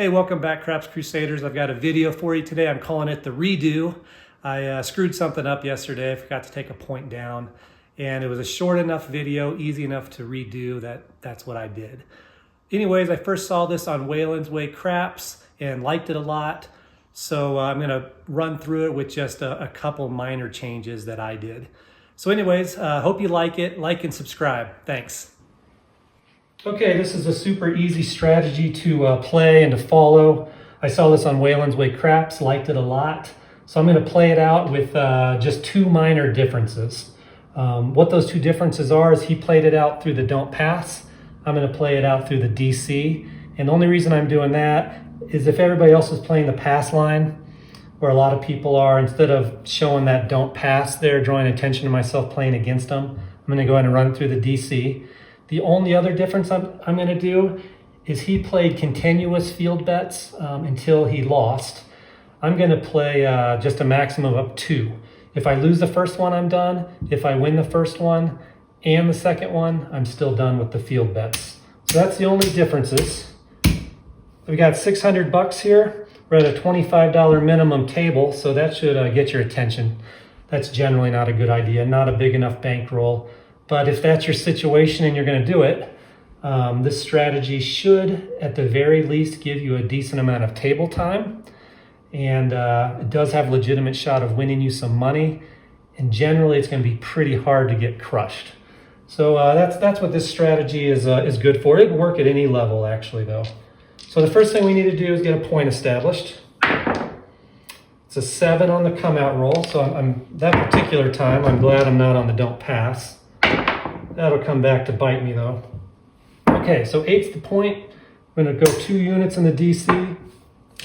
Hey, welcome back, Craps Crusaders. I've got a video for you today. I'm calling it the redo. I screwed something up yesterday. I forgot to take a point down, and it was a short enough video, easy enough to redo, that's what I did. Anyways, I first saw this on Whalen's Way Craps and liked it a lot. So I'm gonna run through it with just a couple minor changes that I did. So anyways, hope you like it. Like and subscribe. Thanks. Okay, this is a super easy strategy to play and to follow. I saw this on Whalen's Way Craps, liked it a lot. So I'm going to play it out with just two minor differences. What those two differences are is he played it out through the don't pass. I'm going to play it out through the DC. And the only reason I'm doing that is if everybody else is playing the pass line, where a lot of people are, instead of showing that don't pass there, drawing attention to myself playing against them, I'm going to go ahead and run through the DC. The only other difference I'm going to do is he played continuous field bets until he lost. I'm going to play just a maximum of 2. If I lose the first one, I'm done. If I win the first one and the second one, I'm still done with the field bets. So that's the only differences. We got $600 here. We're at a $25 minimum table, so that should get your attention. That's generally not a good idea, not a big enough bankroll. But if that's your situation and you're going to do it, this strategy should, at the very least, give you a decent amount of table time. And it does have a legitimate shot of winning you some money. And generally, it's going to be pretty hard to get crushed. So that's what this strategy is good for. It can work at any level, actually, though. So the first thing we need to do is get a point established. It's a 7 on the come out roll. So that particular time, I'm glad I'm not on the don't pass. That'll come back to bite me though. Okay, so 8's the point. We're gonna go 2 units in the DC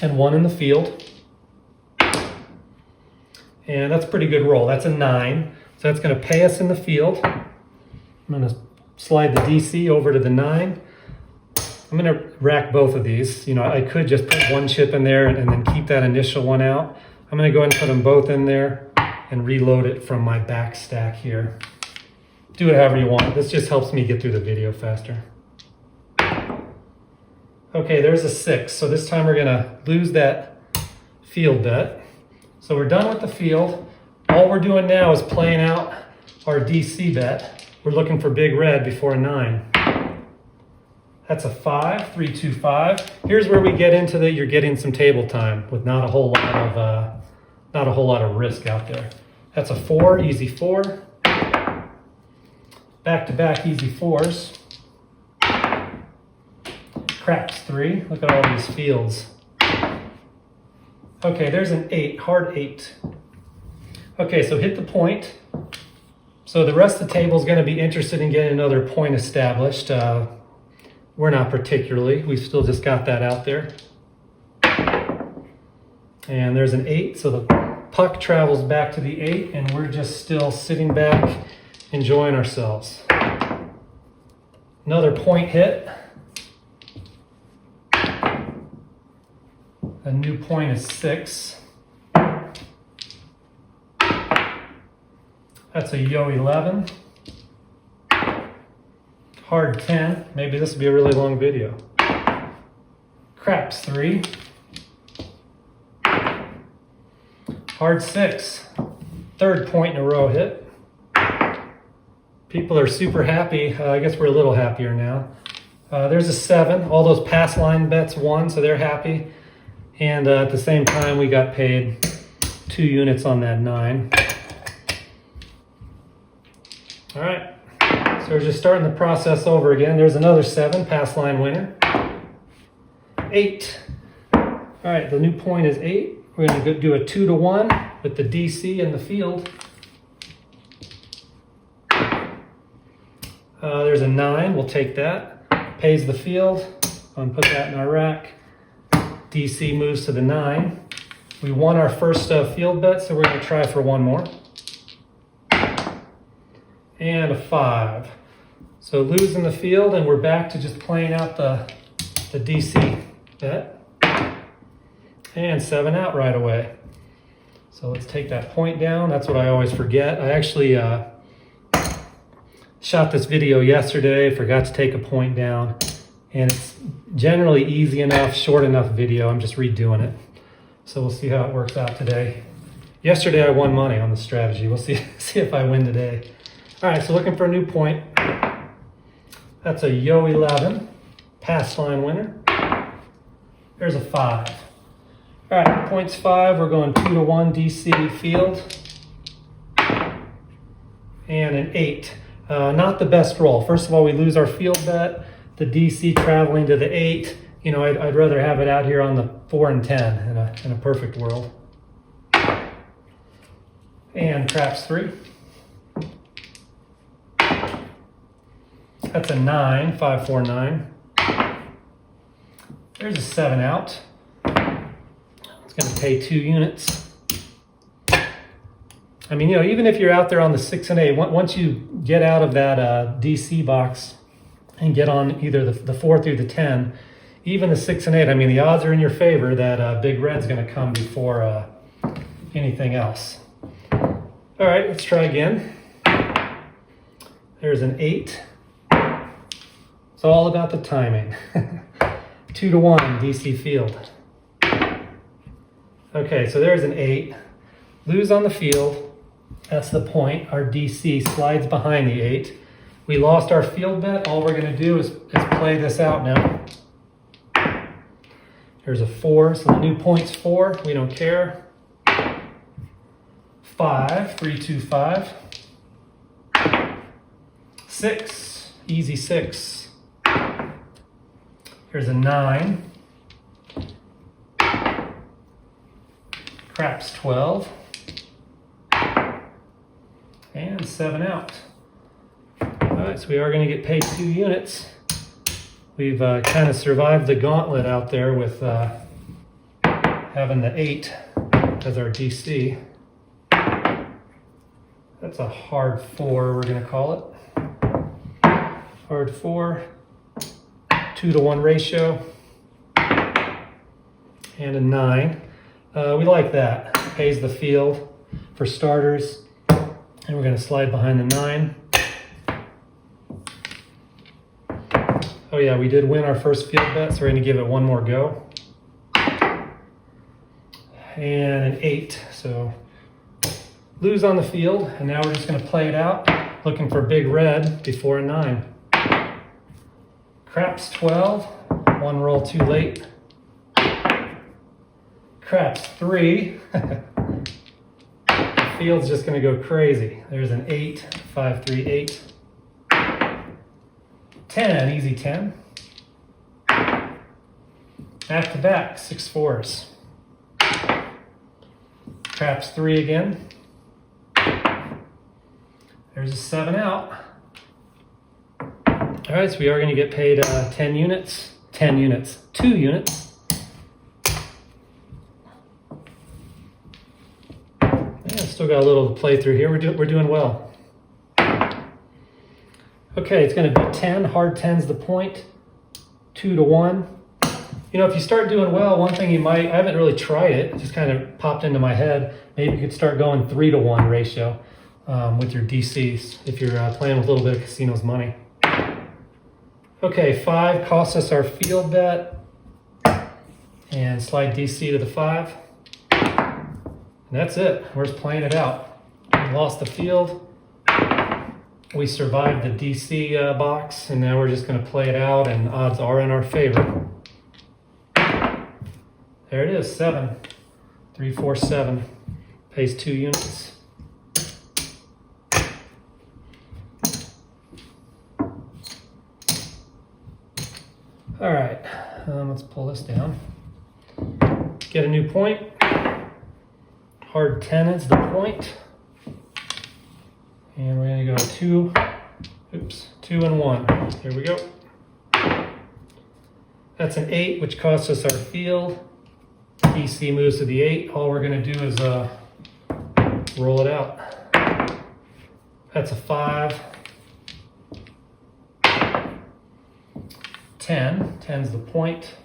and 1 in the field. And that's a pretty good roll. That's a 9. So that's gonna pay us in the field. I'm gonna slide the DC over to the 9. I'm gonna rack both of these. You know, I could just put 1 chip in there and then keep that initial one out. I'm gonna go ahead and put them both in there and reload it from my back stack here. Do it however you want. This just helps me get through the video faster. Okay, there's a 6. So this time we're gonna lose that field bet. So we're done with the field. All we're doing now is playing out our DC bet. We're looking for big red before a 9. That's a 5, 3, 2, 5. Here's where we get into you're getting some table time with not a whole lot of risk out there. That's a 4, easy 4. Back-to-back easy 4s. Craps 3. Look at all these fields. Okay, there's an 8, hard 8. Okay, so hit the point. So the rest of the table is going to be interested in getting another point established. We're not particularly. We've still just got that out there. And there's an 8, so the puck travels back to the 8, and we're just still sitting back enjoying ourselves. Another point hit. A new point is 6. That's a yo 11. Hard 10. Maybe this will be a really long video. Craps 3. Hard 6. 3rd point in a row hit. People are super happy. I guess we're a little happier now. There's a 7. All those pass line bets won, so they're happy. And at the same time, we got paid 2 units on that 9. All right, so we're just starting the process over again. There's another 7, pass line winner. 8. All right, the new point is 8. We're gonna go do a 2-to-1 with the DC in the field. There's a 9, we'll take that. Pays the field, I'm gonna put that in our rack. DC moves to the 9. We won our first field bet, so we're gonna try for 1 more. And a 5. So losing the field, and we're back to just playing out the DC bet. And 7 out right away. So let's take that point down. That's what I always forget. I actually shot this video yesterday, forgot to take a point down. And it's generally easy enough, short enough video. I'm just redoing it. So we'll see how it works out today. Yesterday I won money on the strategy. We'll see if I win today. All right, so looking for a new point. That's a Yo 11, pass line winner. There's a 5. All right, points 5, we're going 2-1 DC field. And an 8. Not the best roll. First of all, we lose our field bet. The DC traveling to the 8. You know, I'd rather have it out here on the 4 and 10 in a perfect world. And craps 3. That's a 9, 5, 4, 9. There's a 7 out. It's going to pay 2 units. I mean, you know, even if you're out there on the 6 and 8, once you get out of that DC box and get on either the 4 through the 10, even the 6 and 8, I mean, the odds are in your favor that big red's going to come before anything else. All right, let's try again. There's an 8. It's all about the timing. 2-1 DC field. Okay, so there's an 8. Lose on the field. That's the point. Our DC slides behind the 8. We lost our field bet. All we're going to do is play this out now. There's a 4, so the new point's 4. We don't care. 5, 3, 2, 5. 6, easy 6. Here's a 9. Craps 12. And 7 out. All right, so we are going to get paid 2 units. We've kind of survived the gauntlet out there with having the 8 as our DC. That's a hard 4, we're going to call it. Hard 4, 2-1 ratio, and a 9. We like that. Pays the field for starters. And we're going to slide behind the 9. Oh yeah, we did win our first field bet, so we're going to give it one more go. And an 8, so lose on the field, and now we're just going to play it out, looking for big red before a 9. Craps 12, one roll too late. Craps 3. The field's just going to go crazy. There's an 8, 5, 3, 8. 10, easy 10. Back to back, 6 4s. Craps 3 again. There's a 7 out. All right, so we are going to get paid 10 units. 10 units. 2 units. Yeah, still got a little to play through here. We're doing well. Okay, it's going to be 10. Hard 10's the point. 2-1. You know, if you start doing well, one thing you might, I haven't really tried it, just kind of popped into my head, maybe you could start going 3-1 ratio with your DCs if you're playing with a little bit of casino's money. Okay, 5 costs us our field bet. And slide DC to the 5. And that's it. We're just playing it out. We lost the field. We survived the DC box, and now we're just going to play it out, and odds are in our favor. There it is, 7. 3, 4, 7. Pays 2 units. All right, let's pull this down. Get a new point. Hard 10 is the point. And we're going to go 2 and 1. Here we go. That's an 8, which costs us our field. DC moves to the 8. All we're going to do is roll it out. That's a 5. 10. 10's the point.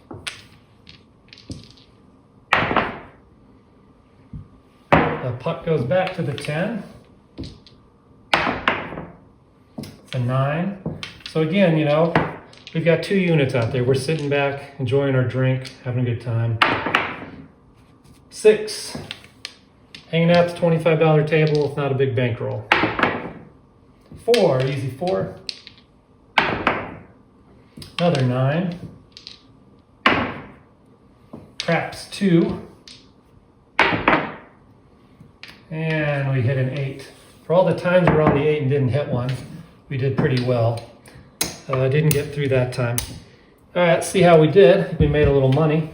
The puck goes back to the 10. It's a 9. So again, you know, We've got 2 units out there. We're sitting back, enjoying our drink, having a good time. 6, hanging out at the $25 table with not a big bankroll. 4, easy 4. Another 9. Craps 2. And we hit an 8. For all the times we were on the 8 and didn't hit one, we did pretty well. Didn't get through that time. All right, let's see how we did. We made a little money.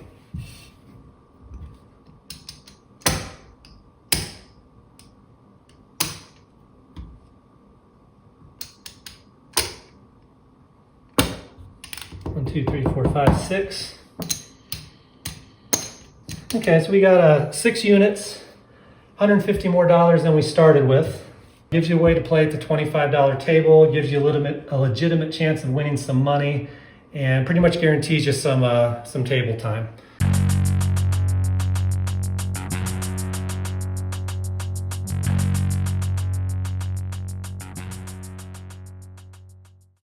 One, 2, 3, 4, 5, 6. Okay, so we got 6 units, $150 more than we started with. Gives you a way to play at the $25 table, gives you a legitimate chance of winning some money, and pretty much guarantees you some table time.